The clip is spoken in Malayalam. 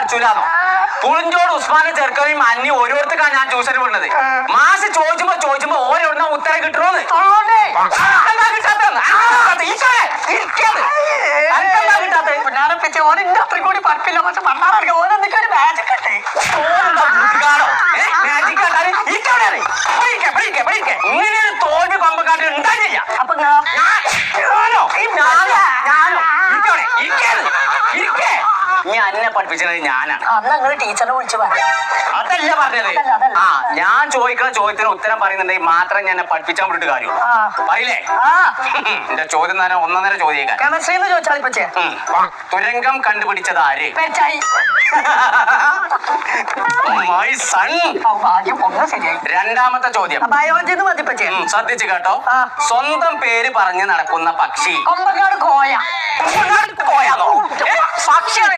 പഠിച്ചൂലാന്നോ? പുളിഞ്ചോട് ഉസ്മാനെ ചെറുക്കനെയും അന്നി ഓരോരുത്തർക്കാണ് ഞാൻ ട്യൂഷന് വിടുന്നത്. മാഷ് ചോദിച്ചുമ്പോ ഓരോരുന്ന ഉത്തരം കിട്ടണോന്ന്. ഇങ്ങനെ തോൽവി കൊമ്പക്കാട്ടിൽ ഉണ്ടായില്ല. അപ്പൊ നീ അന്നെ പഠിപ്പിച്ചത് ഞാനാണ്. ടീച്ചറിനെ വിളിച്ചു പറഞ്ഞു. അതല്ല പറഞ്ഞത്. ഞാൻ ചോദിക്കുന്ന ചോദ്യത്തിന് ഉത്തരം പറയുന്നുണ്ടെങ്കിൽ മാത്രം ഞാൻ പഠിപ്പിച്ചാൻ വിട്ടിട്ട് കാര്യമുള്ളൂ. പറയില്ലേ? എന്റെ ചോദ്യം തന്നെ ഒന്നൊന്നര ചോദിക്കാൻ. കെമിസ്ട്രിന്ന് ചോദിച്ചാൽ തുരങ്കം കണ്ടുപിടിച്ചത് ആര്? My son. രണ്ടാമത്തെ ചോദ്യം ബയോളജിന്ന് മതിപ്പച്ചേ. ശ്രദ്ധിച്ചു കേട്ടോ. സ്വന്തം പേര് പറഞ്ഞ് നടക്കുന്ന പക്ഷി. കൊമ്പക്കാട് കോയ. കോയാണോ? പക്ഷി